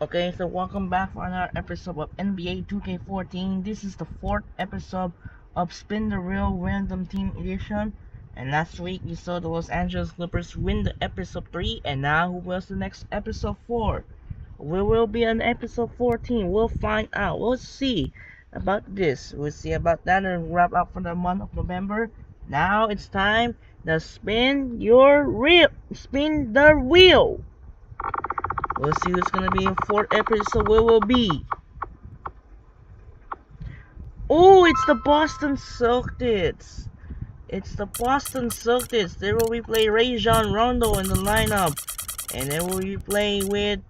Okay, so welcome back for another episode of NBA 2K14. This is the fourth episode of Spin the Real Random Team Edition. And last week you saw the Los Angeles Clippers win the episode 3, and now who was the next episode 4? We will be on episode 14. We'll find out. We'll see about this. We'll see about that and wrap up for the month of November. Now it's time to spin the wheel. We'll see who's gonna be in fourth episode. Where will be? Oh, it's the Boston Celtics. It's the Boston Celtics. They will be playing Rajon Rondo in the lineup, and they will be playing with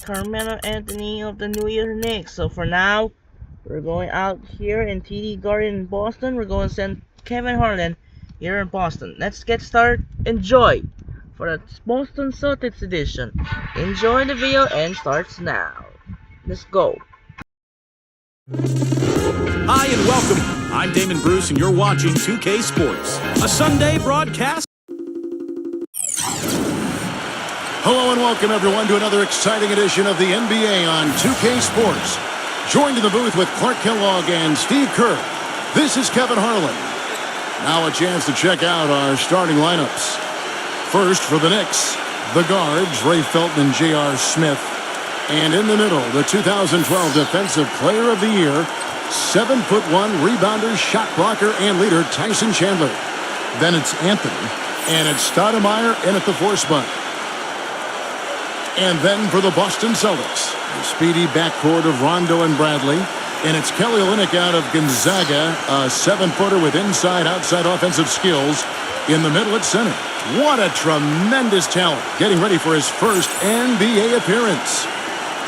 Carmelo Anthony of the New York Knicks. So for now, we're going out here in TD Garden in Boston. We're going to send Kevin Harlan here in Boston. Let's get started. Enjoy for the Boston Celtics edition. Enjoy the video and starts now. Let's go. Hi and welcome. I'm Damon Bruce and you're watching 2K Sports, a Sunday broadcast. Hello and welcome everyone to another exciting edition of the NBA on 2K Sports. Joined in the booth with Clark Kellogg and Steve Kerr. This is Kevin Harlan. Now a chance to check out our starting lineups. First for the Knicks, the guards, Ray Felton and J.R. Smith. And in the middle, the 2012 Defensive Player of the Year, 7'1" rebounder, shot blocker, and leader Tyson Chandler. Then it's Anthony, and it's Stoudemire in at the 4 spot. And then for the Boston Celtics, the speedy backcourt of Rondo and Bradley. And it's Kelly Olynyk out of Gonzaga, a 7-footer with inside-outside offensive skills. In the middle at center. What a tremendous talent, getting ready for his first NBA appearance.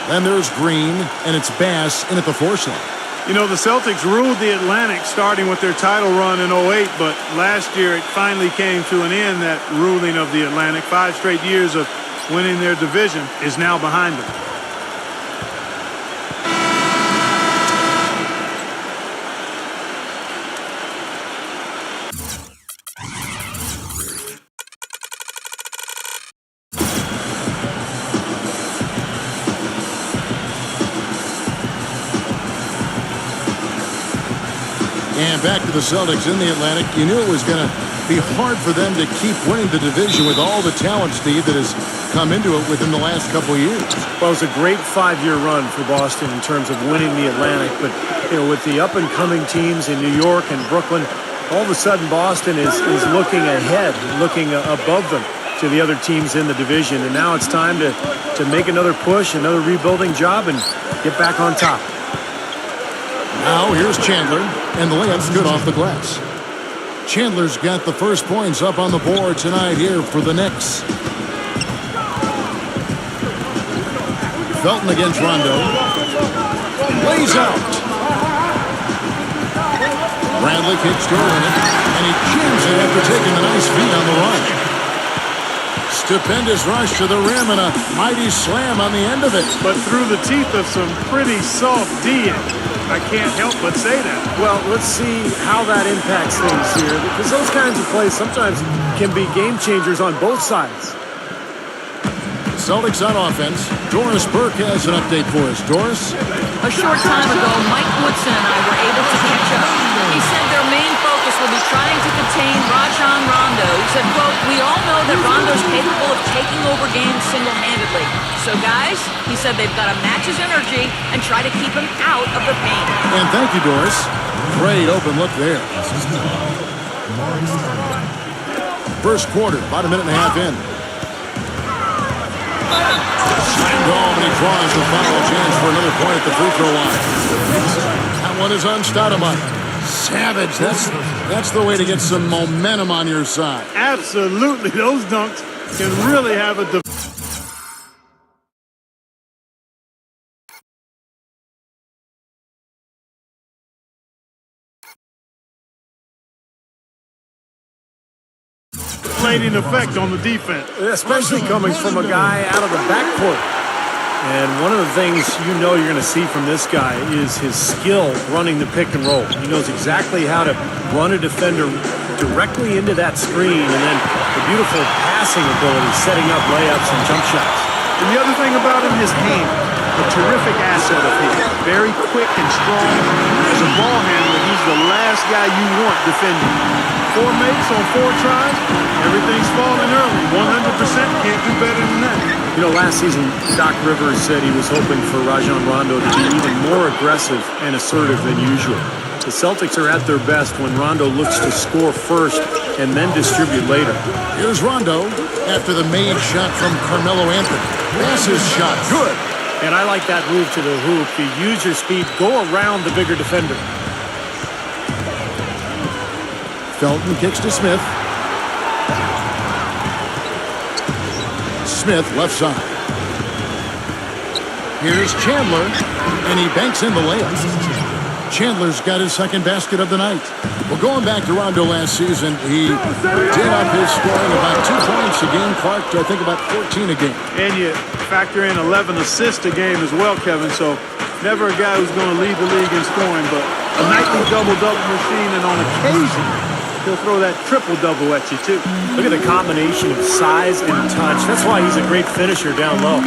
Then there's Green, and it's Bass in at the 4 slot. You know, the Celtics ruled the Atlantic starting with their title run in 08, but last year it finally came to an end, that ruling of the Atlantic. 5 straight years of winning their division is now behind them. And back to the Celtics in the Atlantic. You knew it was going to be hard for them to keep winning the division with all the talent, Steve, that has come into it within the last couple of years. Well, it was a great 5-year run for Boston in terms of winning the Atlantic. But, you know, with the up-and-coming teams in New York and Brooklyn, all of a sudden Boston is looking ahead, looking above them to the other teams in the division. And now it's time to make another push, another rebuilding job, and get back on top. Now here's Chandler, and the layup's good off the glass. Chandler's got the first points up on the board tonight here for the Knicks. Felton against Rondo. Lays out. Bradley kicks to Olynyk, and he jams it after taking a nice feed on the run. Stupendous rush to the rim and a mighty slam on the end of it. But through the teeth of some pretty soft D. I can't help but say that. Well, let's see how that impacts things here, because those kinds of plays sometimes can be game changers on both sides. Celtics on offense. Doris Burke has an update for us. Doris? A short time ago, Mike Woodson and I were able to catch up. He said their main focus will be trying to contain Rajon Rondo. He said, quote, "We all know that Rondo's capable of taking over games single-handedly. So, guys," he said, "they've got to match his energy and try to keep him out of the paint." And thank you, Doris. Great open look there. First quarter, about a minute and a half in. Slam and he draws the foul. Chance for another point at the free throw line. That one is on Stoudemire. Savage. That's the way to get some momentum on your side. Absolutely. Those dunks can really have a deflating effect on the defense. Especially coming from a guy out of the backcourt. And one of the things you know you're going to see from this guy is his skill running the pick and roll. He knows exactly how to run a defender directly into that screen, and then the beautiful passing ability, setting up layups and jump shots. And the other thing about him, his hand. a terrific asset of his. Very quick and strong. As a ball handler, he's the last guy you want defending. 4 makes on 4 tries. Everything's falling early. 100%. Can't do better than that. You know, last season, Doc Rivers said he was hoping for Rajon Rondo to be even more aggressive and assertive than usual. The Celtics are at their best when Rondo looks to score first and then distribute later. Here's Rondo after the made shot from Carmelo Anthony. That's his shot. Good. And I like that move to the hoop. You use your speed, go around the bigger defender. Felton kicks to Smith. Smith left side. Here's Chandler, and he banks in the layup. Chandler's got his second basket of the night. Well, going back to Rondo last season, he did up his scoring about 2 points a game, Clark, to I think about 14 a game. And you factor in 11 assists a game as well, Kevin, so never a guy who's going to lead the league in scoring, but a nightly double-double machine, and on occasion, he'll throw that triple-double at you, too. Look at the combination of size and touch. That's why he's a great finisher down low.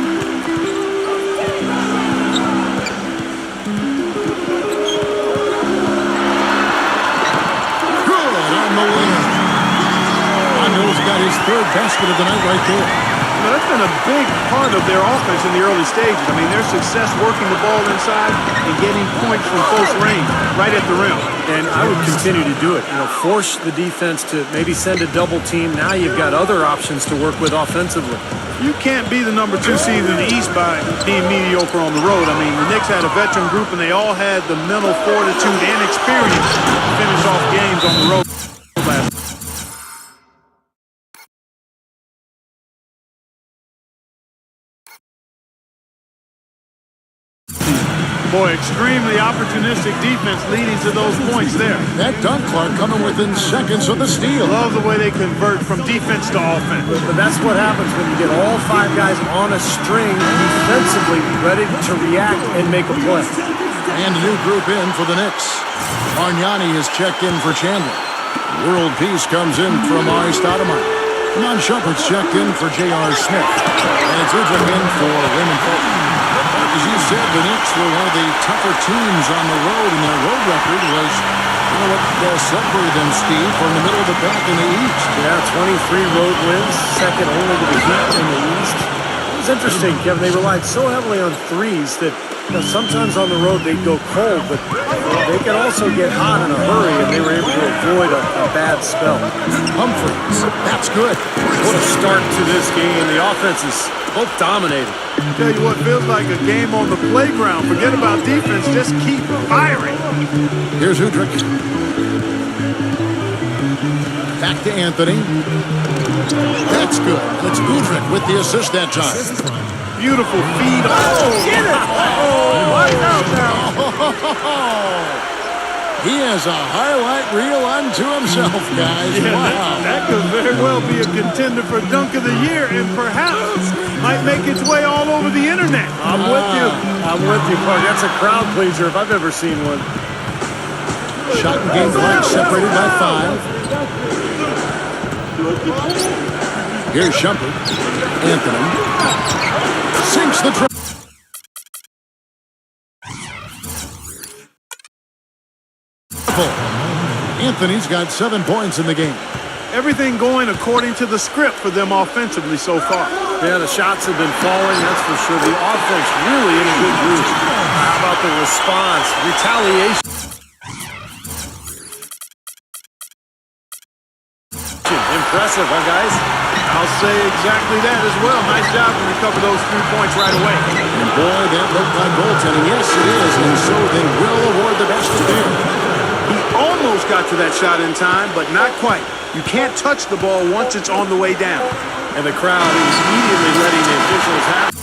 Got his third basket of the night right there. You know, that's been a big part of their offense in the early stages. I mean, their success working the ball inside and getting points from close range right at the rim. And I would continue to do it. You know, force the defense to maybe send a double team. Now you've got other options to work with offensively. You can't be the number 2 seed in the East by being mediocre on the road. I mean, the Knicks had a veteran group, and they all had the mental fortitude and experience to finish off games on the road last. Boy, extremely opportunistic defense leading to those points there. That dunk, Clark, coming within seconds of the steal. Love the way they convert from defense to offense. But that's what happens when you get all 5 guys on a string defensively ready to react and make a play. And a new group in for the Knicks. Bargnani has checked in for Chandler. World Peace comes in for Amari Stoudemire. Iman Shumpert's checked in for J.R. Smith. And it's Udrih in for Raymond Felton. As you said, the Knicks were one of the tougher teams on the road, and their road record was, you know what separated them, Steve, from the middle of the pack in the East. Yeah, 23 road wins, second only to the Heat in the East. It was interesting, Kevin. They relied so heavily on threes that sometimes on the road they'd go cold, but they could also get hot in a hurry, and they were able to avoid a bad spell. Humphries, that's good. What a start to this game. The offense is both dominated. I tell you what, feels like a game on the playground. Forget about defense, just keep firing. Here's Udrih. Back to Anthony. That's good. It's Udrih with the assist that time. Beautiful feed. Oh, get it! Oh, right out now. He has a highlight reel unto himself, guys. Yeah, wow. that could very well be a contender for Dunk of the Year, and perhaps might make its way all over the internet. I'm with you. I'm with you, Clark. That's a crowd pleaser if I've ever seen one. Shot and game clock separated by 5. Here's Shumpert. Anthony sinks the triple. Anthony's got 7 points in the game. Everything going according to the script for them offensively so far. Yeah, the shots have been falling, that's for sure. The offense really in a good groove. How about the response? Retaliation. Impressive, huh, guys? I'll say exactly that as well. Nice job to recover those 3 points right away. And boy, that looked like goaltending. Yes, it is. And so they will award the best of them. He almost got to that shot in time, but not quite. You can't touch the ball once it's on the way down. And the crowd immediately letting the officials have it.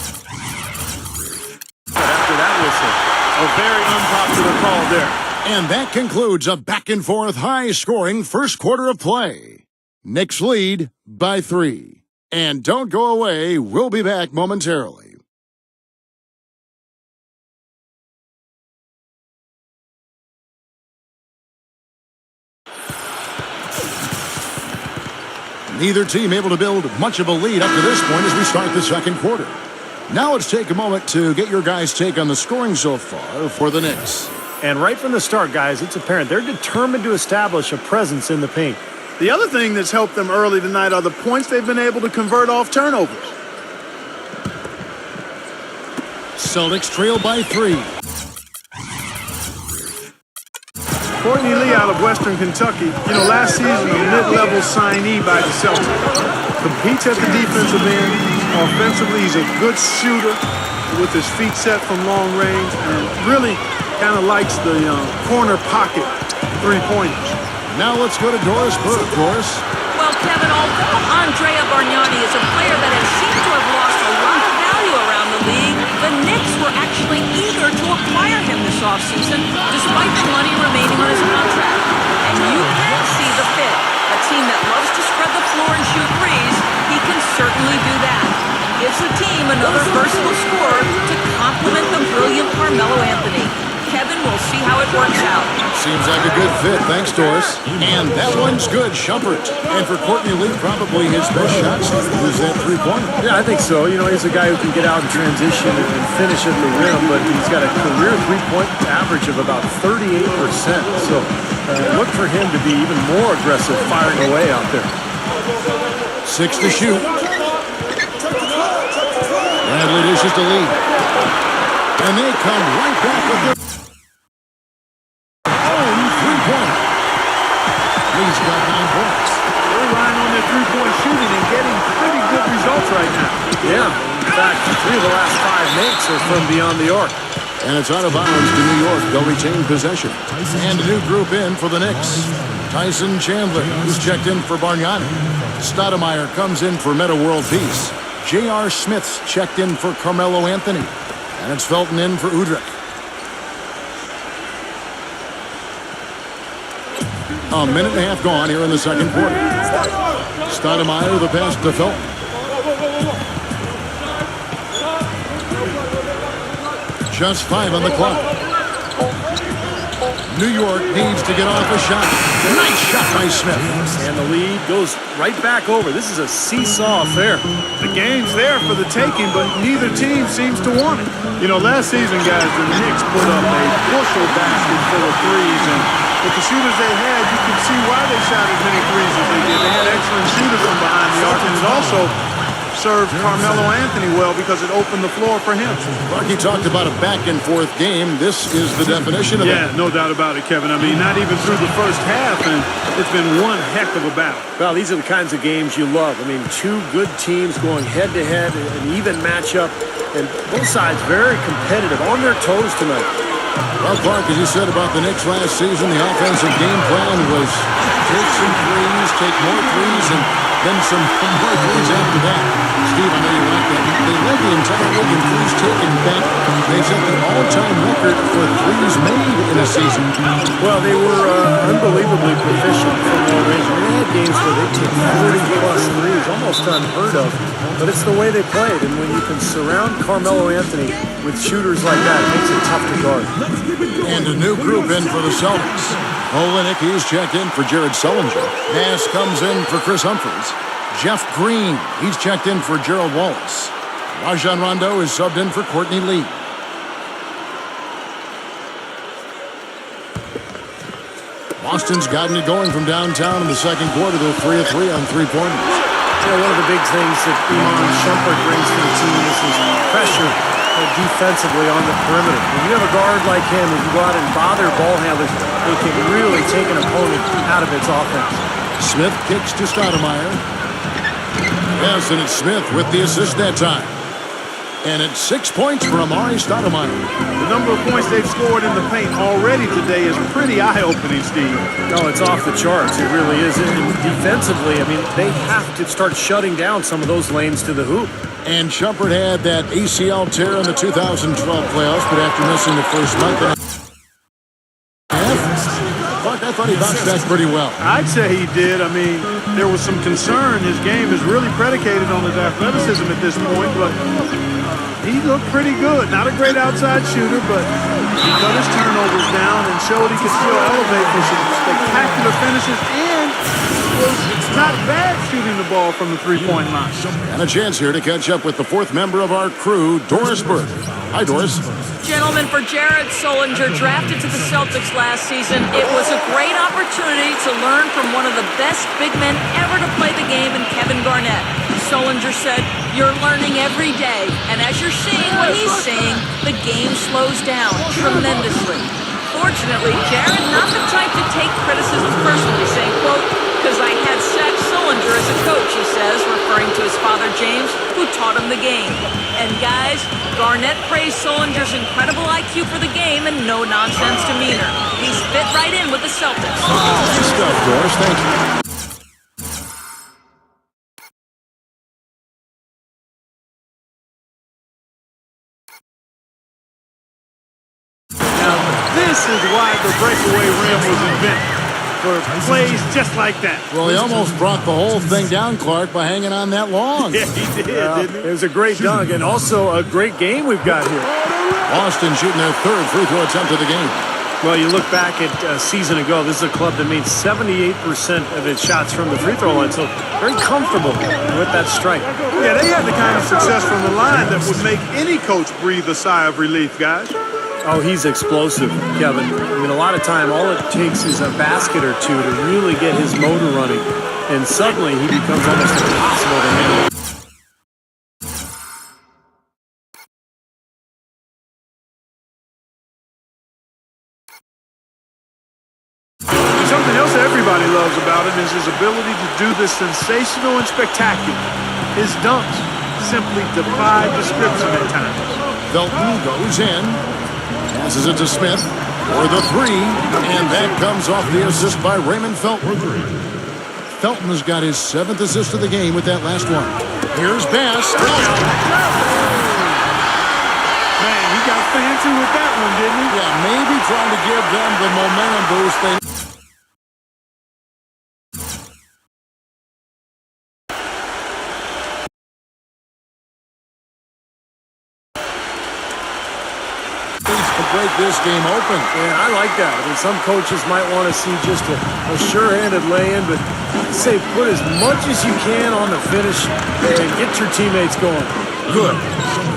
After that whistle. A very unpopular call there. And that concludes a back-and-forth, high-scoring first quarter of play. Knicks lead by 3. And don't go away. We'll be back momentarily. Neither team able to build much of a lead up to this point as we start the second quarter. Now let's take a moment to get your guys' take on the scoring so far for the Knicks. And right from the start, guys, it's apparent they're determined to establish a presence in the paint. The other thing that's helped them early tonight are the points they've been able to convert off turnovers. Celtics trail by 3. Courtney Lee out of Western Kentucky. You know, last season a mid-level signee by the Celtics. Competes at the defensive end. Offensively, he's a good shooter with his feet set from long range and really kind of likes the corner pocket three-pointers. Now let's go to Doris Burke. Doris? Well, Kevin, although Andrea Bargnani is a player that has seemed to have lost a lot of value around the league, the Knicks were actually eager to acquire him this offseason, despite the money remaining on his contract. And you can see the fit. A team that loves to spread the floor and shoot threes, he can certainly do that. Gives the team another versatile scorer to complement the brilliant Carmelo Anthony. Kevin, we'll see how it works out. Seems like a good fit. Thanks, Doris. And that one's good. Shumpert. And for Courtney Lee, probably his best shot is that three-pointer. Yeah, I think so. You know, he's a guy who can get out in transition and finish at the rim, but he's got a career three-point average of about 38%. So look for him to be even more aggressive firing away out there. 6 to shoot. Bradley dishes to Lee. And they come right back with their own three-pointer. Lee's got 9 points. They're relying on their three-point shooting and getting pretty good results right now. Yeah. In fact, 3 of the last 5 makes are from beyond the arc. And it's out of bounds to New York. They'll retain possession. And a new group in for the Knicks. Tyson Chandler, who's checked in for Bargnani. Stoudemire comes in for Meta World Peace. J.R. Smith's checked in for Carmelo Anthony. And it's Felton in for Udrich. A minute and a half gone here in the second quarter. Stoudemire the pass to Felton. Just 5 on the clock. New York needs to get off a shot. Nice shot by Smith. And the lead goes right back over. This is a seesaw affair. The game's there for the taking, but neither team seems to want it. You know, last season, guys, the Knicks put up a bushel basket full of threes, and with the shooters they had, you could see why they shot as many threes as they did. They had excellent shooters from behind the arc, and it also served Carmelo Anthony well because it opened the floor for him. Rocky talked about a back-and-forth game. This is the definition of Yeah, that. no doubt about it, Kevin. I mean, not even through the first half, and it's been one heck of a battle. Well, these are the kinds of games you love. I mean, 2 good teams going head-to-head, an even matchup, and both sides very competitive, on their toes tonight. Well, Clark, as you said about the Knicks last season, the offensive game plan was take some threes, take more threes, and then some more threes after that. Steve, I know you like that. They led the entire league in threes taken back. They set the all-time record for threes made in a season. Well, they were unbelievably proficient from long range. I mean, they had games where they took 40-plus threes, almost unheard of. But it's the way they played, and when you can surround Carmelo Anthony with shooters like that, it makes it tough to guard. And a new group in for the Celtics. Olenek, he's checked in for Jared Sullinger. Nash comes in for Chris Humphries. Jeff Green, he's checked in for Gerald Wallace. Rajon Rondo is subbed in for Courtney Lee. Boston's gotten it going from downtown in the second quarter. They're 3 of 3 on three-pointers. You know, one of the big things that Iman Shumpert brings to the team is his pressure defensively on the perimeter. When you have a guard like him, who can go out and bother ball handlers, they can really take an opponent out of its offense. Smith kicks to Stoudemire. Yes, and it's Smith with the assist that time. And it's 6 points for Amari Stoudemire. The number of points they've scored in the paint already today is pretty eye-opening, Steve. No, it's off the charts. It really is. And defensively, I mean, they have to start shutting down some of those lanes to the hoop. And Shumpert had that ACL tear in the 2012 playoffs, but after missing the first month and a half, I thought he bounced back pretty well. I'd say he did. I mean, there was some concern. His game is really predicated on his athleticism at this point, but he looked pretty good. Not a great outside shooter, but he cut his turnovers down and showed he could still elevate for some spectacular finishes and was not bad shooting the ball from the three-point line. And a chance here to catch up with the fourth member of our crew, Doris Burke. Hi, Doris. Gentlemen, for Jared Solinger, drafted to the Celtics last season, it was a great opportunity to learn from one of the best big men ever to play the game in Kevin Garnett. Solinger said, "You're learning every day, and as you're seeing what he's seeing, the game slows down tremendously." Fortunately, Jared not the type to take criticism personally, saying, quote, "Because I had Zach Solinger as a coach," he says, referring to his father James, who taught him the game. And guys, Garnett praised Solinger's incredible IQ for the game and no-nonsense demeanor. He's fit right in with the Celtics. Good stuff, Doris. Thank you. Now, this is why the breakaway rim was invented, for plays just like that. Well, he almost brought the whole thing down, Clark, by hanging on that long. Yeah, he did, didn't he? It was a great dunk and also a great game we've got here. Boston shooting their third free throw attempt of the game. Well, you look back at a season ago, this is a club that made 78% of its shots from the free throw line, so very comfortable with that strike. Yeah, they had the kind of success from the line that would make any coach breathe a sigh of relief, guys. Oh, he's explosive, Kevin. I mean, a lot of time, all it takes is a basket or two to really get his motor running, and suddenly he becomes almost impossible to handle. Something else everybody loves about him is his ability to do the sensational and spectacular. His dunks simply defy description at times. Felton goes in. Passes it to Smith for the three, and that comes off the assist by Raymond Felton. Felton has got his 7th assist of the game with that last one. Here's Bass. Man, he got fancy with that one, didn't he? Yeah, maybe trying to give them the momentum boost they to break this game open. Yeah, I like that. I mean, some coaches might want to see just a sure-handed lay-in, but I'd say put as much as you can on the finish and get your teammates going. Good.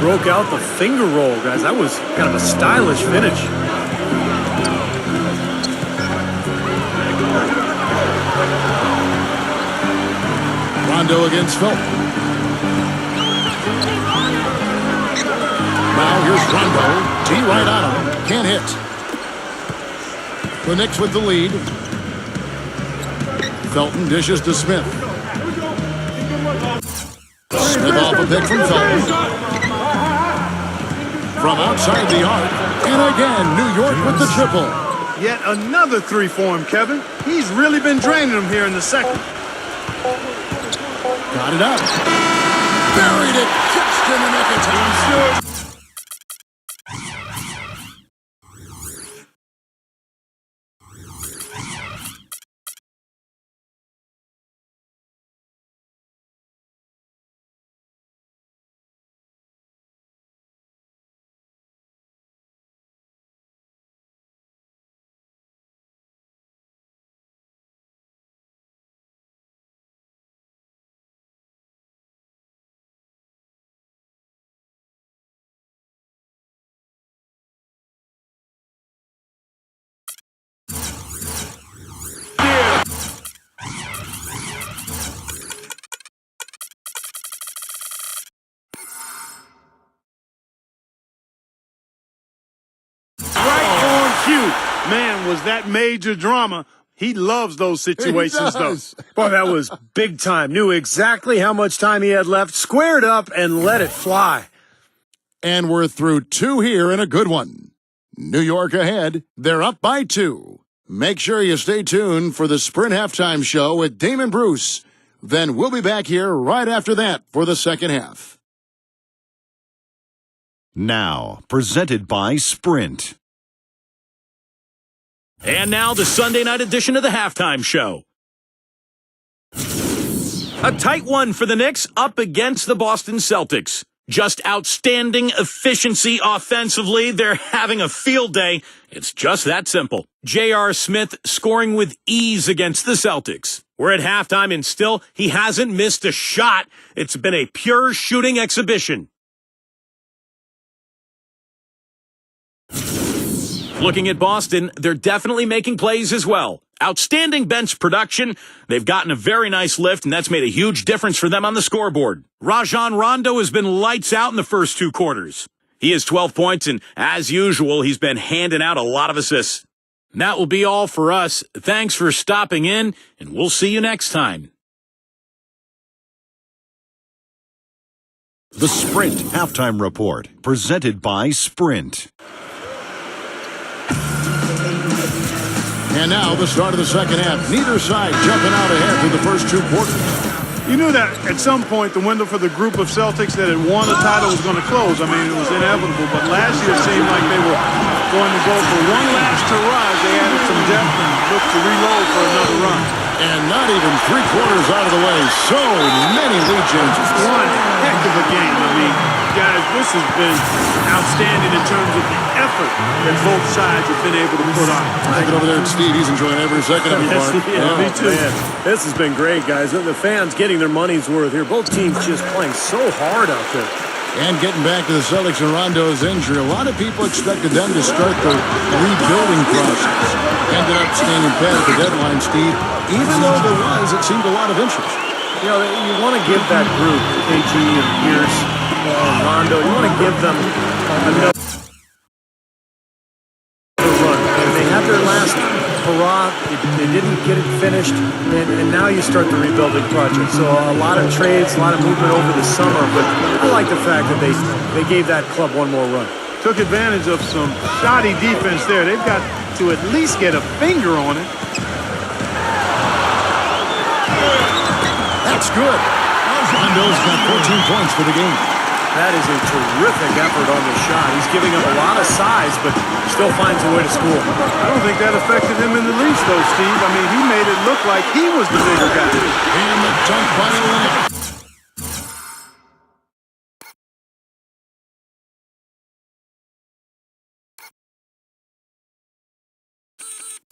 Broke out the finger roll, guys. That was kind of a stylish finish. Rondo against Felton. Now here's Rondo. T right on him. Can't hit. The Knicks with the lead. Felton dishes to Smith. Smith off a pick from Felton. From outside the arc. And again, New York with the triple. Yet another three for him, Kevin. He's really been draining them here in the second. Got it up. Buried it just in the nick of time. Man, was that major drama. He loves those situations, though. Boy, that was big time. Knew exactly how much time he had left, squared up, and let it fly. And we're through 2 here in a good one. New York ahead. They're up by 2. Make sure you stay tuned for the Sprint Halftime Show with Damon Bruce. Then we'll be back here right after that for the second half. Now, presented by Sprint. And now the Sunday night edition of the Halftime Show. A tight one for the Knicks up against the Boston Celtics. Just outstanding efficiency offensively. They're having a field day. It's just that simple. J.R. Smith scoring with ease against the Celtics. We're at halftime, and still, he hasn't missed a shot. It's been a pure shooting exhibition. Looking at Boston, they're definitely making plays as well. Outstanding bench production. They've gotten a very nice lift, and that's made a huge difference for them on the scoreboard. Rajon Rondo has been lights out in the first 2 quarters. He has 12 points, and as usual, he's been handing out a lot of assists. And that will be all for us. Thanks for stopping in, and we'll see you next time. The Sprint Halftime Report, presented by Sprint. And now the start of the second half. Neither side jumping out ahead through the first 2 quarters. You knew that at some point the window for the group of Celtics that had won the title was going to close. I mean, it was inevitable. But last year it seemed like they were going to go for one last hurrah. They added some depth and looked to reload for another run. And not even 3 quarters out of the way. So many lead changes. One heck of a game. I mean, guys, this has been outstanding in terms of the effort that both sides have been able to put on. Take it over there at Steve. He's enjoying every second of it, Yes, Mark. yeah, me too. Man, this has been great, guys. The fans getting their money's worth here. Both teams just playing so hard out there. And getting back to the Celtics and Rondo's injury, a lot of people expected them to start the rebuilding process. Ended up staying pat at the deadline, Steve. Even though there was, it seemed a lot of interest. You know, you want to give that group, KG and Pierce, Rondo, you want to give them another run. And they had their last hurrah. They didn't get it finished, and now you start the rebuilding project. So a lot of trades, a lot of movement over the summer, but I like the fact that they gave that club one more run. Took advantage of some shoddy defense there. They've got to at least get a finger on it. That's good. Rondo's got 14 points for the game. That is a terrific effort on the shot. He's giving up a lot of size, but still finds a way to score. I don't think that affected him in the least, though, Steve. I mean, he made it look like he was the bigger guy. And the dunk by Olynyk.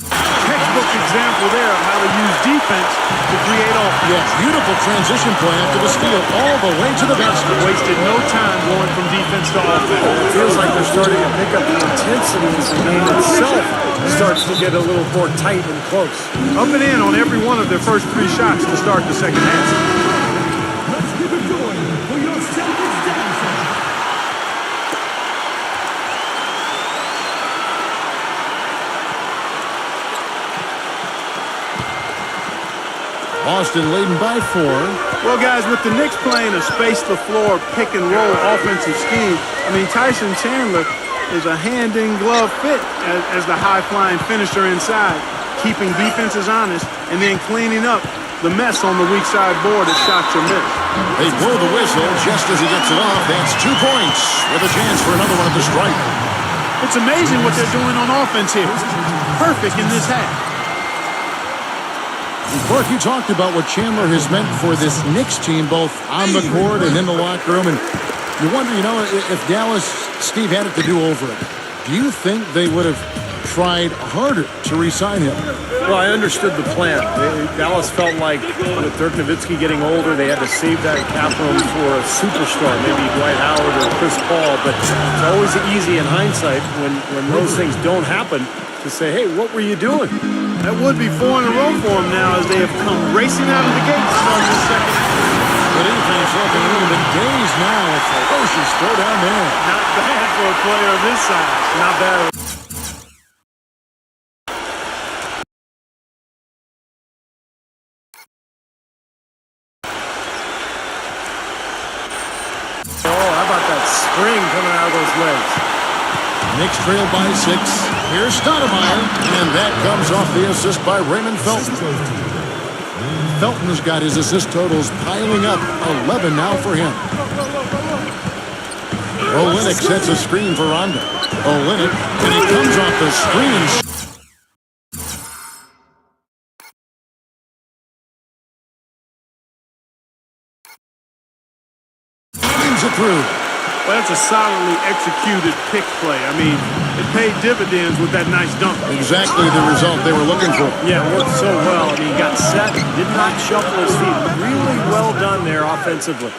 Textbook example there of how to use defense to create offense. Yes, beautiful transition play after the steal all the way to the basket. Wasted no time going from defense to offense. It feels like they're starting to pick up the intensity as the game itself starts to get a little more tight and close. Up and in on every one of their first 3 shots to start the second half. Let's keep it going for your Celtics dancer. Boston leading by 4. Well, guys, with the Knicks playing a space-the-floor pick-and-roll offensive scheme, I mean, Tyson Chandler is a hand-in-glove fit as the high-flying finisher inside, keeping defenses honest and then cleaning up the mess on the weak side board as shots are missed. They blow the whistle just as he gets it off. That's 2 points with a chance for another one at the stripe. It's amazing what they're doing on offense here. Perfect in this half. Clark, you talked about what Chandler has meant for this Knicks team, both on the court and in the locker room. And you wonder, you know, if Dallas, Steve, had it to do over it, do you think they would have tried harder to re-sign him? Well, I understood the plan. Dallas felt like with Dirk Nowitzki getting older, they had to save that cap room for a superstar, maybe Dwight Howard or Chris Paul. But it's always easy in hindsight when those things don't happen to say, hey, what were you doing? That would be 4 in a row for them now as they have come racing out of the gate to start this second half. The defense looking a little bit dazed now. A ferocious throw down there. Not bad for a player of his size. Not bad. Oh, how about that spring coming out of those legs? Knicks trail by 6. Here's Stoudemire, and that comes off the assist by Raymond Felton. Felton's got his assist totals piling up, 11 now for him. Olynyk sets a screen for Rondo. Olynyk, and he comes off the screen. Brings it through. Well, that's a solidly executed pick play. I mean, it paid dividends with that nice dunk. Exactly the result they were looking for. Yeah, it worked so well. I mean, he got set, didn't not shuffle his feet. Really well done there offensively.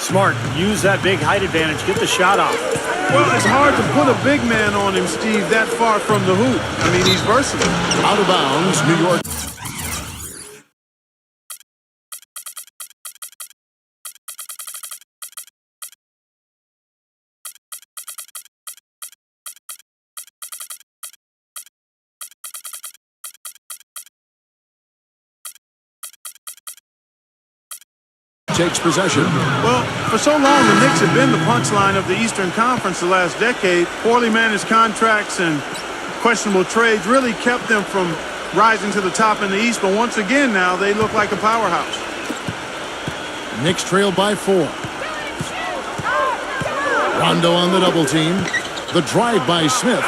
Smart. Use that big height advantage. Get the shot off. Well, it's hard to put a big man on him, Steve, that far from the hoop. I mean, he's versatile. Out of bounds, New York. Takes possession. Well, for so long, the Knicks have been the punchline of the Eastern Conference the last decade. Poorly managed contracts and questionable trades really kept them from rising to the top in the East. But once again now, they look like a powerhouse. Knicks trailed by 4. Rondo on the double team. The drive by Smith.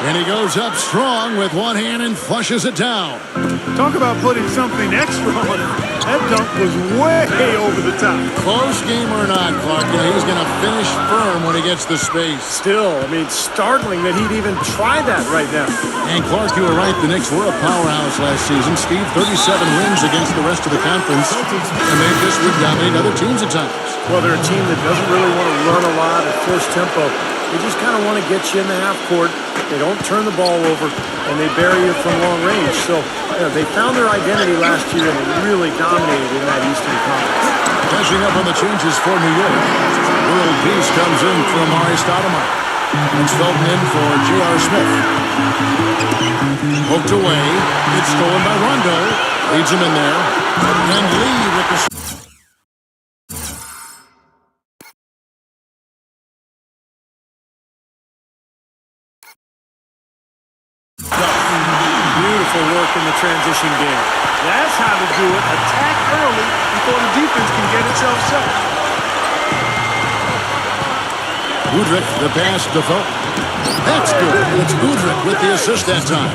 And he goes up strong with one hand and flushes it down. Talk about putting something extra on it. That dunk was way over the top. Close game or not, Clark, he's going to finish firm when he gets the space. Still, I mean, startling that he'd even try that right now. And Clark, you were right. The Knicks were a powerhouse last season. Steve, 37 wins against the rest of the conference. And they just would dominate other teams at times. Well, they're a team that doesn't really want to run a lot at force tempo. They just kind of want to get you in the half court. They don't turn the ball over, and they bury you from long range. So they found their identity last year, and they really dominated in that Eastern Conference. Catching up on the changes for New York. World Peace comes in for Amari Stoudemire. It's Felton in for J.R. Smith. Poked away. It's stolen by Rondo. Leads him in there. And Lee with the... Beautiful work in the transition game. That's how to do it. Attack early before the defense can get itself set. Udrich, the pass to Felton. That's good. It's Udrich with the assist that time.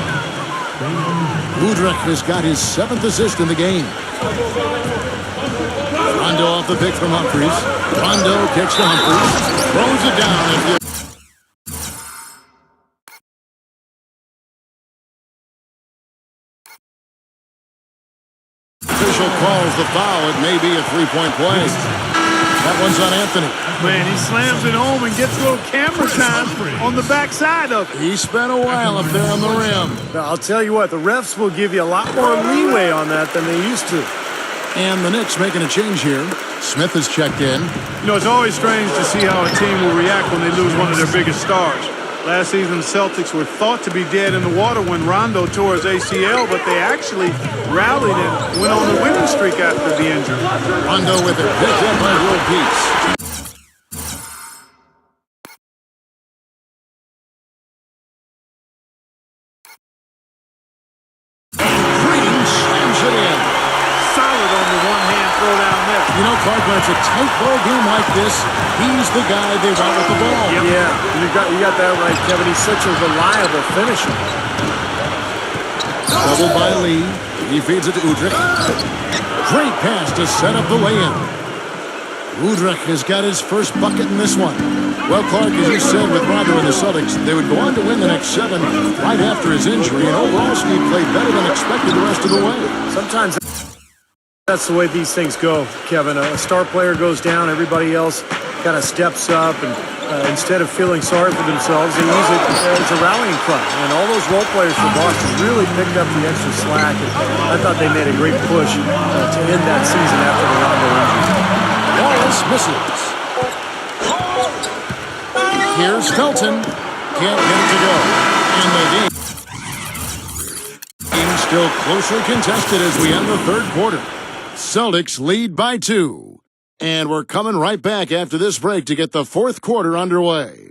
Udrich has got his 7th assist in the game. Rondo off the pick from Humphries. Rondo kicks to Humphries. Throws it down. And official calls the foul. It may be a three-point play. That one's on Anthony. Man, he slams it home and gets a little camera time on the backside of it. He spent a while up there on the rim. Now, I'll tell you what, the refs will give you a lot more leeway on that than they used to. And the Knicks making a change here. Smith is checked in. You know, it's always strange to see how a team will react when they lose one of their biggest stars. Last season, the Celtics were thought to be dead in the water when Rondo tore his ACL, but they actually rallied and went on the winning streak after the injury. Rondo with it, picked up by World Peace. Green slams it in. Solid on the one-hand throw down there. You know, Clark, when it's a tight ball game like this, he's the guy they want with the ball. Yep. Yeah, you got that right, Kevin. He's such a reliable finisher. Doubled by Lee. He feeds it to Udrich. Great pass to set up the lay-in. Udrich has got his first bucket in this one. Well, Clark, as you said with Rondo and the Celtics, they would go on to win the next 7 right after his injury, and overall Steve played better than expected the rest of the way. Sometimes that's the way these things go, Kevin. A star player goes down, everybody else kind of steps up, and instead of feeling sorry for themselves, they use it as a rallying cry. And all those role players for Boston really picked up the extra slack, and I thought they made a great push to end that season after the Rondo injury. Wallace misses. Here's Felton. Can't get it to go. And the game still closely contested as we end the third quarter. Celtics lead by 2. And we're coming right back after this break to get the fourth quarter underway.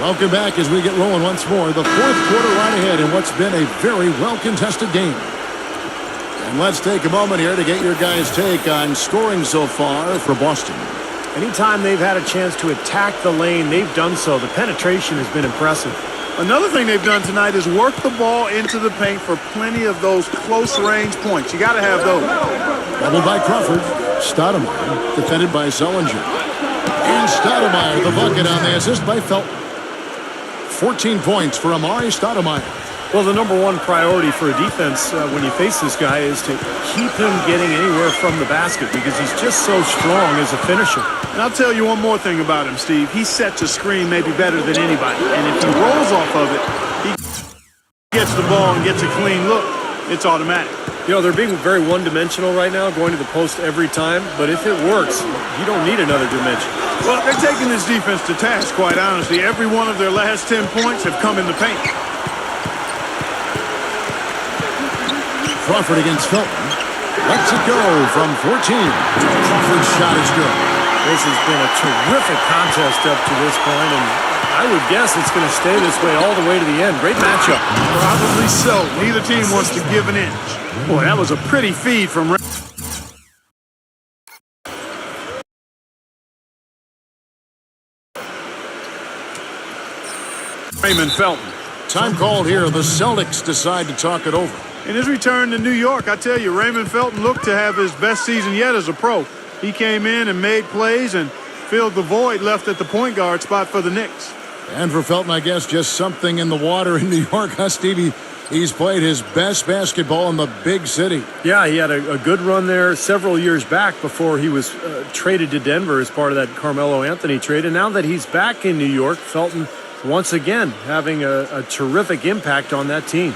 Welcome back as we get rolling once more. The fourth quarter right ahead in what's been a very well-contested game. And let's take a moment here to get your guys' take on scoring so far for Boston. Anytime they've had a chance to attack the lane, they've done so. The penetration has been impressive. Another thing they've done tonight is work the ball into the paint for plenty of those close-range points. You got to have those. Doubled by Crawford. Stoudemire defended by Zellinger. And Stoudemire, the bucket on the assist by Felton. 14 points for Amari Stoudemire. Well, the number one priority for a defense when you face this guy is to keep him getting anywhere from the basket because he's just so strong as a finisher. And I'll tell you one more thing about him, Steve. He sets a screen maybe better than anybody. And if he rolls off of it, he gets the ball and gets a clean look. It's automatic. You know, they're being very one-dimensional right now, going to the post every time. But if it works, you don't need another dimension. Well, they're taking this defense to task, quite honestly. Every one of their last 10 points have come in the paint. Crawford against Felton. Lets it go from 14. Crawford's shot is good. This has been a terrific contest up to this point, and I would guess it's going to stay this way all the way to the end. Great matchup. Probably so. Neither team wants to give an inch. Boy, that was a pretty feed from Raymond Felton. Time called here. The Celtics decide to talk it over. In his return to New York, I tell you, Raymond Felton looked to have his best season yet as a pro. He came in and made plays and filled the void left at the point guard spot for the Knicks. And for Felton, I guess, just something in the water in New York, huh, Stevie? He's played his best basketball in the big city. Yeah, he had a good run there several years back before he was traded to Denver as part of that Carmelo Anthony trade. And now that he's back in New York, Felton, once again, having a terrific impact on that team.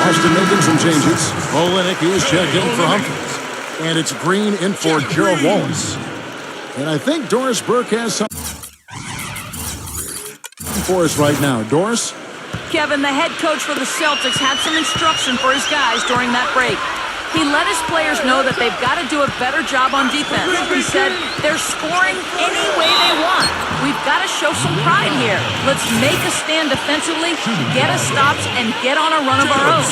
Boston making some changes. Olenek is checked in for Humphries. And it's Green in for Gerald Wallace. And I think Doris Burke has something for us right now. Doris? Kevin, the head coach for the Celtics, had some instruction for his guys during that break. He let his players know that they've got to do a better job on defense. He said they're scoring any way they want. We've got to show some pride here. Let's make a stand defensively, get us stops, and get on a run of our own.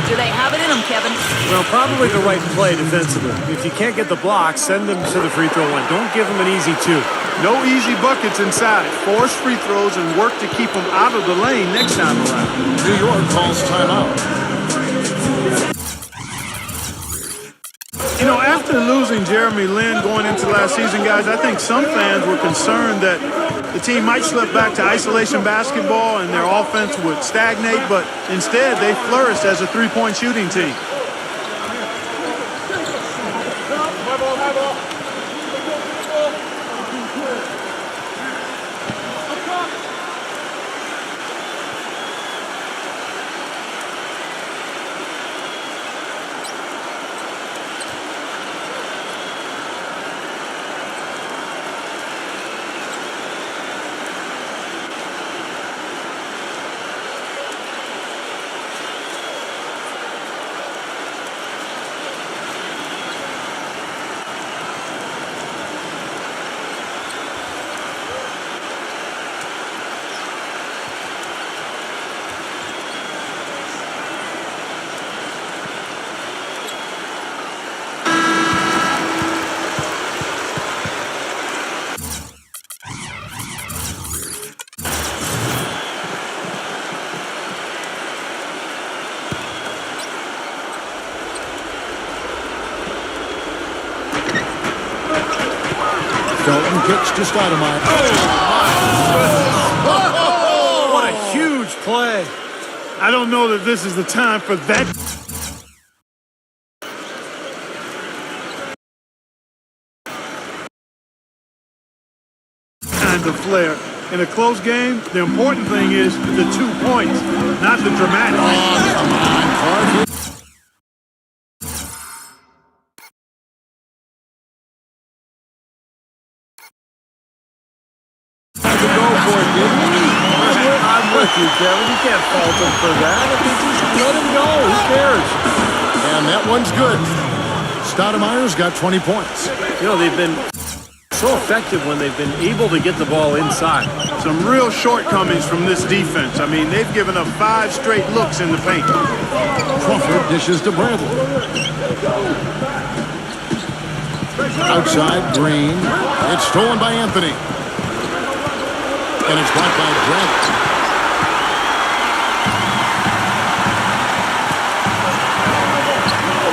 Do they have it in them, Kevin? Well, probably the right play defensively. If you can't get the block, send them to the free throw line. Don't give them an easy two. No easy buckets inside. Force free throws and work to keep them out of the lane next time around. New York calls timeout. You know, after losing Jeremy Lin going into last season, guys, I think some fans were concerned that the team might slip back to isolation basketball and their offense would stagnate, but instead they flourished as a three-point shooting team. Felton kicks to Stoudemire. Oh, what a huge play. I don't know that this is the time for that kind of flair. In a close game, the important thing is the 2 points, not the dramatic. Oh, come on, Clark. for it, didn't he? I'm with you, Kevin. You can't fault him for that. If you just let him go, who cares? And that one's good. Stoudemire's got 20 points. You know, they've been so effective when they've been able to get the ball inside. Some real shortcomings from this defense. I mean, they've given up 5 straight looks in the paint. Crawford dishes to Bradley. Outside, Green. It's stolen by Anthony. And it's blocked by Bradley.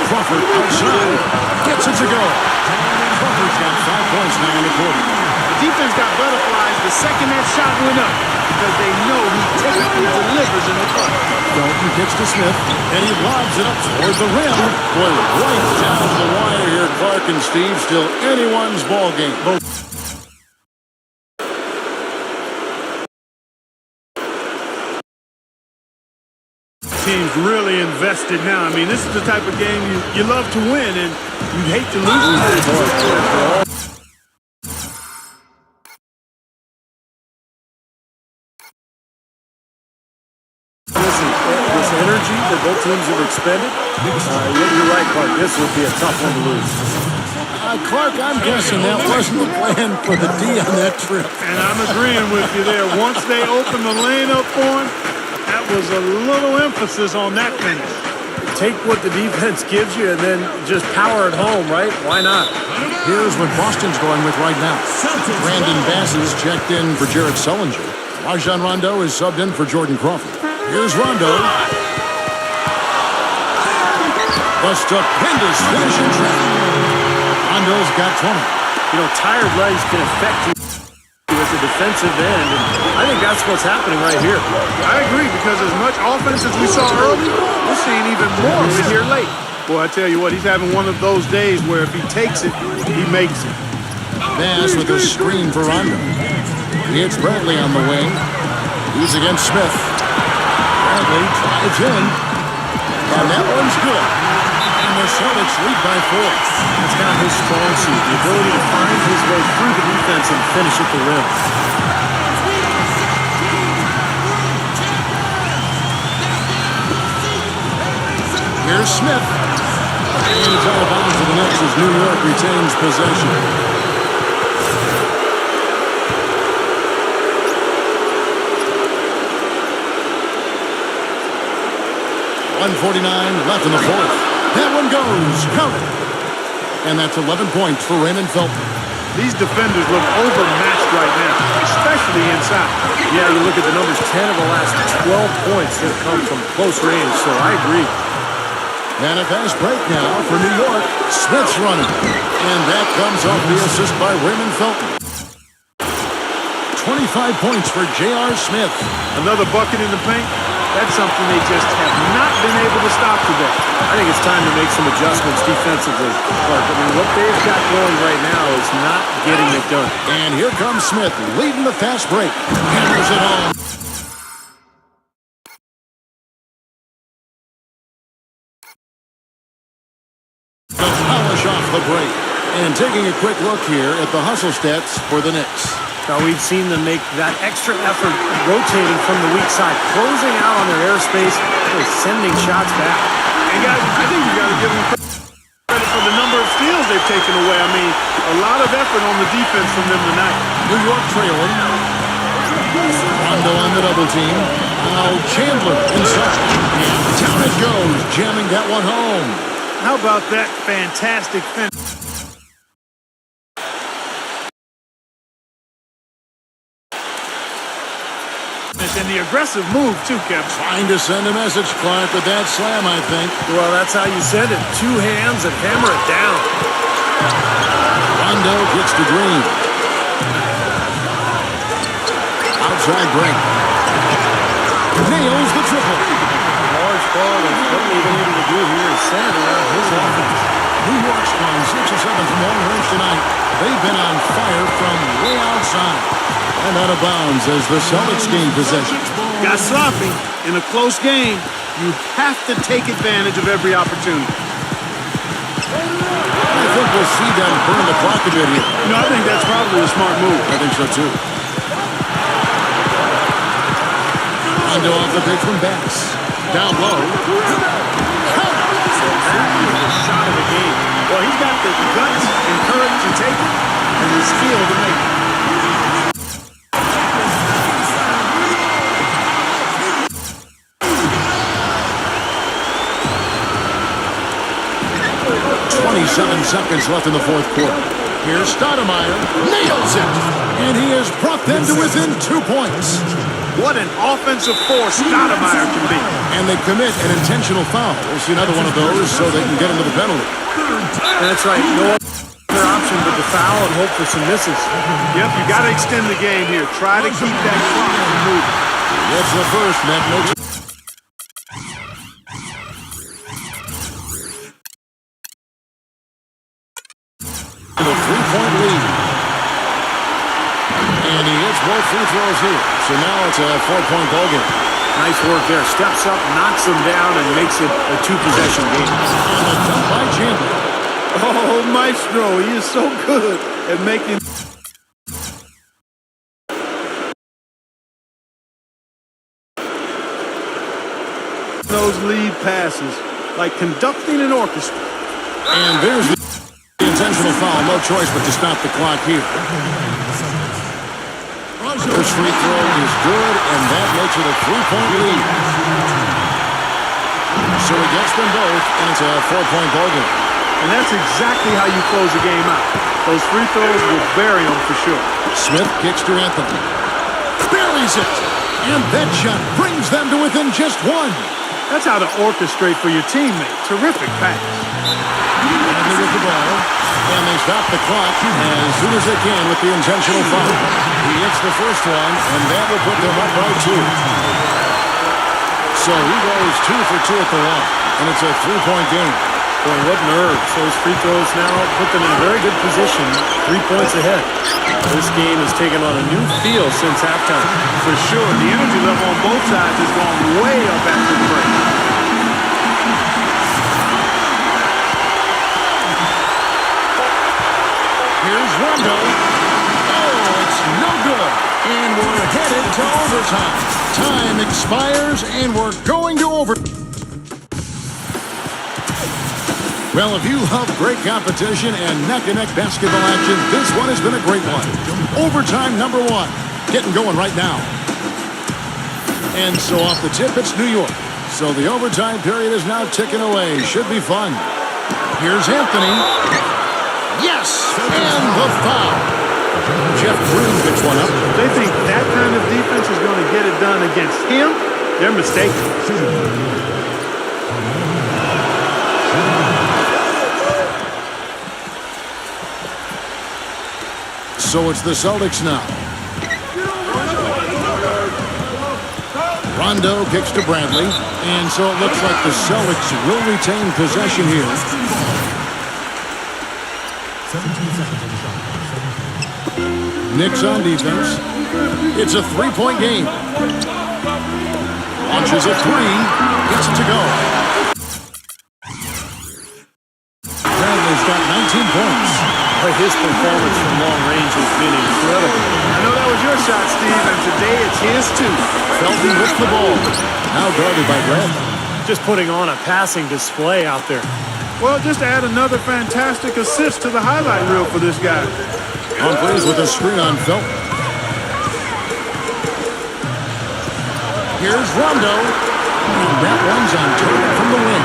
Crawford outside. Gets it to go. Crawford's got 5 points now in the quarter. The defense got butterflies the second that shot went up because they know he typically delivers in the clutch. Dalton kicks to Smith, and he lobs it up toward the rim. Boy, right down the wire here, Clark and Steve. Still anyone's ball game. Team's really invested now. I mean, this is the type of game you love to win, and you'd hate to lose it. Listen, this energy that both teams have expended, you're right, Clark. This would be a tough one to lose. Clark, I'm guessing that wasn't the plan for the D on that trip. And I'm agreeing with you there. Once they open the lane up for him, that was a little emphasis on that finish. Take what the defense gives you and then just power it home, right? Why not? Here's what Boston's going with right now. Brandon Bass is checked in for Jared Sullinger. Rajon Rondo is subbed in for Jordan Crawford. Here's Rondo. A stupendous finish in traffic. Rondo's got 20. You know, tired legs can affect you at the defensive end, and I think that's what's happening right here. I agree, because as much offense as we saw early, we're seeing even more of it here late. Boy, I tell you what, he's having one of those days where if he takes it, he makes it. Bass with a screen for Rondo. He hits Bradley on the wing. He's against Smith. Bradley drives in. And that one's good. And the Celtics lead by 4. That's kind of his strong suit, the ability to find his way through the defense and finish at the rim. Here's Smith. And it's out of bounds to the Knicks as New York retains possession. .149 left in the fourth. That one goes. Counted. And that's 11 points for Raymond Felton. These defenders look overmatched right now, especially inside. Yeah, you look at the numbers, 10 of the last 12 points have come from close range, so I agree. And a fast break now for New York. Smith's running. And that comes off the assist by Raymond Felton. 25 points for J.R. Smith. Another bucket in the paint. That's something they just have not been able to stop today. I think it's time to make some adjustments defensively. Clark, I mean, what they've got going right now is not getting it done. And here comes Smith leading the fast break. Hammers it home. The polish off the break. And taking a quick look here at the hustle stats for the Knicks. Now, we've seen them make that extra effort rotating from the weak side, closing out on their airspace, really sending shots back. And guys, I think you got to give them credit for the number of steals they've taken away. I mean, a lot of effort on the defense from them tonight. New York trailing. Rondo on the double team. Now Chandler inside. And down it goes, jamming that one home. How about that fantastic finish? And the aggressive move, too, Kevin. Trying to send a message, Clark, with that slam, I think. Well, that's how you send it. 2 hands and hammer it down. Rondo gets to Green. Outside break. Nails the triple. Large ball, and what they've been able to do here is center around his offense. New York's gone 6 or 7 from long range tonight. They've been on fire from way outside. And out of bounds as the Celtics gain possession. Got sloppy. In a close game, you have to take advantage of every opportunity. I think we'll see them burn the clock a bit here. I think that's probably a smart move. I think so, too. Rondo off the pitch from Bass. Down low. That is the shot of the game. Well, he's got the guts and courage to take it and the skill to make it. 27 seconds left in the fourth quarter. Here's Stoudemire. Nails it! And he has brought them to within 2 points. What an offensive force Stoudemire can be. And they commit an intentional foul. We'll see another one of those so they can get into the penalty. That's right. No other option but to foul and hope for some misses. Yep, you got to extend the game here. Try to keep that clock moving. That's the first, Matt Mitchell. The three-point lead. And he hits both free throws here. So now it's a 4-point ball game. Nice work there. Steps up, knocks him down, and makes it a two-possession game. And a dunk by Chandler. Oh, Maestro, he is so good at making those lead passes, like conducting an orchestra. And there's the intentional foul. No choice but to stop the clock here. First free throw is good, and that makes it a 3-point lead. So he gets them both, and it's a 4-point ball game. And that's exactly how you close a game out. Those free throws will bury them for sure. Smith kicks to Anthony. Buries it! And that shot brings them to within just one. That's how to orchestrate for your teammate. Terrific pass. Anthony with the ball. And they stop the clock as soon as they can with the intentional foul. He hits the first one, and that will put them up by 2. So he goes 2 for 2 at the line, and it's a 3-point game. Boy, what nerves. Those free throws now put them in a very good position, 3 points ahead. This game has taken on a new feel since halftime. For sure, the energy level on both sides has gone way up after the break. Here's Rondo. Oh, it's no good. And we're headed to overtime. Time expires, and we're going to overtime. Well, if you love great competition and neck-and-neck basketball action, this one has been a great one. Overtime number 1. Getting going right now. And so off the tip, it's New York. So the overtime period is now ticking away. Should be fun. Here's Anthony. Yes! And the foul. Jeff Green gets one up. If they think that kind of defense is going to get it done against him, they're mistaken. So it's the Celtics now. Rondo kicks to Bradley. And so it looks like the Celtics will retain possession here. 17 seconds on the shot. Knicks on defense. It's a 3-point game. Launches a 3. Gets it to go. Bradley's got 19 points. His performance from long range has been incredible. I know that was your shot, Steve, and today it's his too. Felton with the ball. Now guarded by Bradley. Just putting on a passing display out there. Well, just add another fantastic assist to the highlight reel for this guy. Humphries with a screen on Felton. Here's Rondo. And that one's on target from the wing.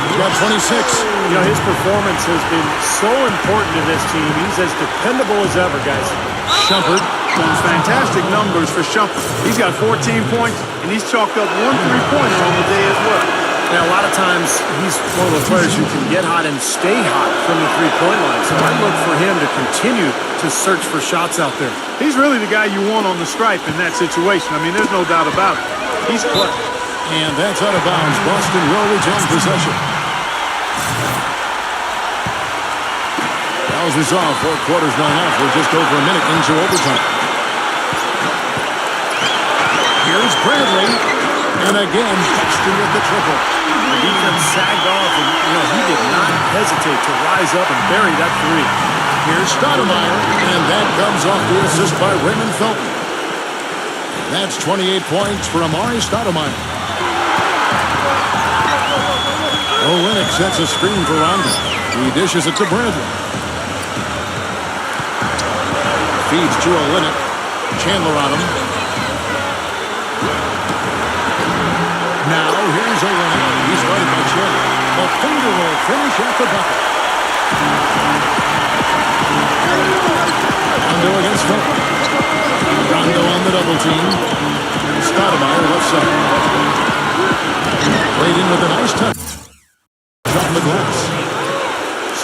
He's got 26. You know, his performance has been so important to this team. He's as dependable as ever, guys. Shumpert. Those fantastic numbers for Shumpert. He's got 14 points, and he's chalked up 1 3-pointer on the day as well. Now, a lot of times, he's one of those players who can get hot and stay hot from the three-point line. So I look for him to continue to search for shots out there. He's really the guy you want on the stripe in that situation. I mean, there's no doubt about it. He's clutch. And that's out of bounds. Boston will retain possession. As we saw, 4 quarters going off. We're just over a minute into overtime. Here's Bradley. And again, Boston with the triple. The defense sagged off, and he did not hesitate to rise up and bury that 3. Here's Stoudemire, and that comes off the assist by Raymond Felton. That's 28 points for Amari Stoudemire. Olynyk sets a screen for Rondo. He dishes it to Bradley. Feeds to Olynyk. Chandler on him. Now here's Olynyk. He's guarded by Chandler. A finger roll finish at the bucket. Rondo against Phillips. Rondo on the double team. Stoudemire left side. Played in with a nice touch. Off the glass.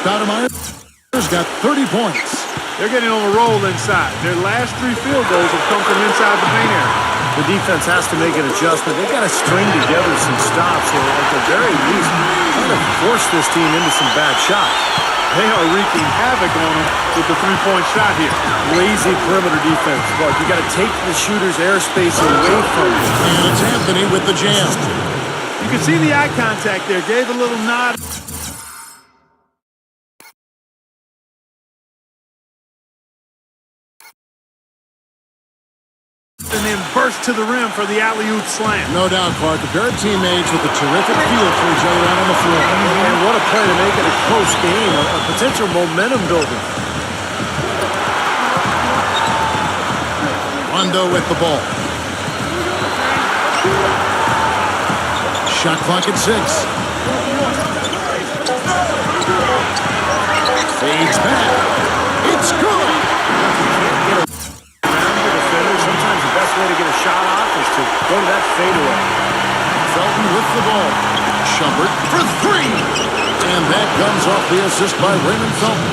Stoudemire's got 30 points. They're getting on a roll inside. Their last 3 field goals have come from inside the paint area. The defense has to make an adjustment. They've got to string together some stops here at the very least. Try to force this team into some bad shots. They are wreaking havoc on them with the 3-point shot here. Lazy perimeter defense, Clark. You got to take the shooter's airspace away from him. And it's Anthony with the jam. You can see the eye contact there. Gave a little nod. And then burst to the rim for the alley-oop slam. No doubt, Clark. A pair of teammates with a terrific feel for each other out on the floor. And what a play to make it a close game, a potential momentum builder. Rondo with the ball. Shot clock at 6. Fades back. It's good. Sometimes the best way to get a shot off is to go to that fadeaway. Felton with the ball. Shumpert for 3. And that comes off the assist by Raymond Felton.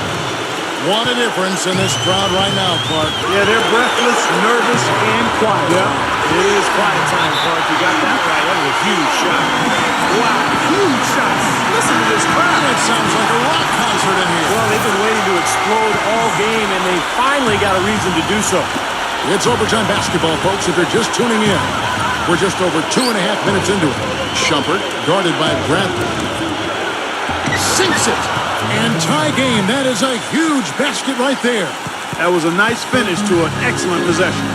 What a difference in this crowd right now, Clark. Yeah, they're breathless, nervous, and quiet. Yeah, it is quiet time, Clark. You got that right. That was a huge shot. Wow, huge shots. Listen to this crowd. It sounds like a rock concert in here. Well, they've been waiting to explode all game, and they finally got a reason to do so. It's overtime basketball, folks, if you're just tuning in. We're just over 2.5 minutes into it. Shumpert, guarded by Bradley. Sinks it. And tie game. That is a huge basket right there. That was a nice finish to an excellent possession.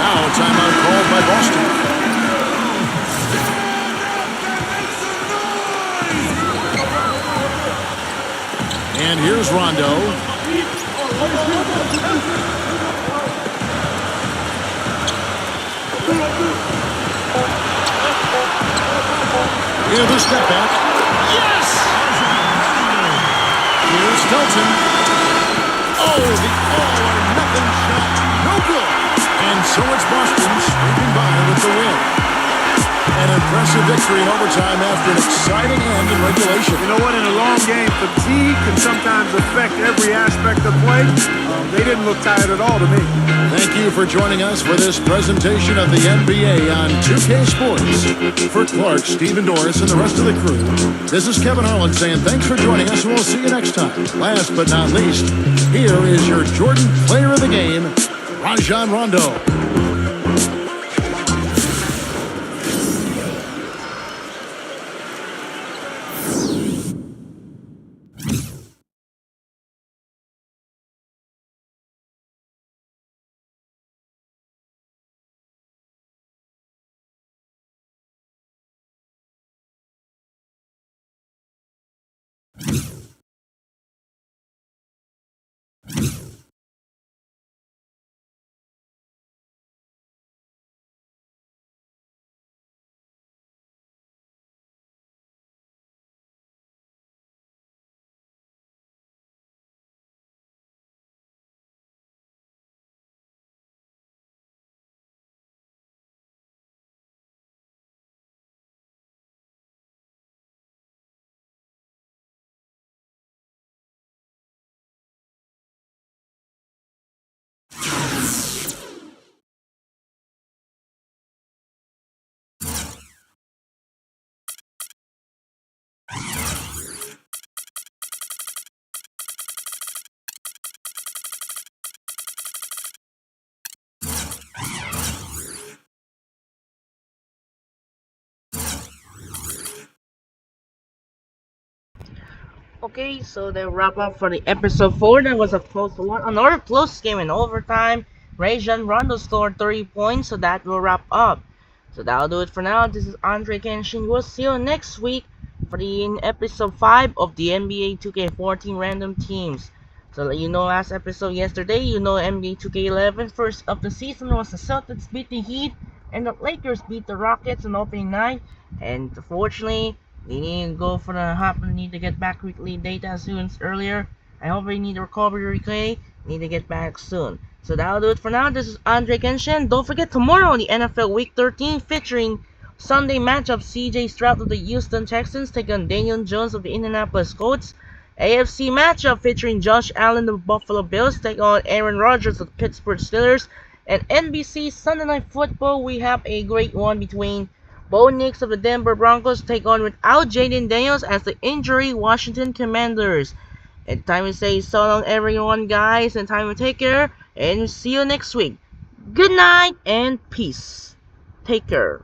Now a timeout called by Boston. And here's Rondo. Here's the step back. Yes! Here's Felton. Oh, the all-or-nothing shot. No good. And so it's Boston scraping by with the win. An impressive victory in overtime after an exciting end in regulation. You know what? In a long game, fatigue can sometimes affect every aspect of play. They didn't look tired at all to me. Thank you for joining us for this presentation of the NBA on 2K Sports. For Clark, Stephen Doris, and the rest of the crew, this is Kevin Harlan saying thanks for joining us, and we'll see you next time. Last but not least, here is your Jordan Player of the Game, Rajon Rondo. Okay, so they wrap up for the episode 4. That was a close one. Another close game in overtime. Rajon Rondo scored 30 points, so that will wrap up. So that'll do it for now. This is Andre Kenshin. We'll see you next week for the episode 5 of the NBA 2K14 Random Teams. So you know, last episode yesterday, you know NBA 2K11 first of the season was the Celtics beat the Heat and the Lakers beat the Rockets on opening night. And unfortunately, they need to go for the hop and need to get back weekly data as soon as earlier. I hope they need to recover replay. Need to get back soon. So that'll do it for now. This is Andre Kenshin. Don't forget tomorrow on the NFL Week 13 featuring Sunday matchup CJ Stroud of the Houston Texans take on Daniel Jones of the Indianapolis Colts. AFC matchup featuring Josh Allen of the Buffalo Bills take on Aaron Rodgers of the Pittsburgh Steelers. And NBC Sunday Night Football, we have a great one between Bo Nix of the Denver Broncos take on without Jaden Daniels as the injury Washington Commanders. And time to say so long everyone guys, and time to take care and see you next week. Good night and peace. Take care.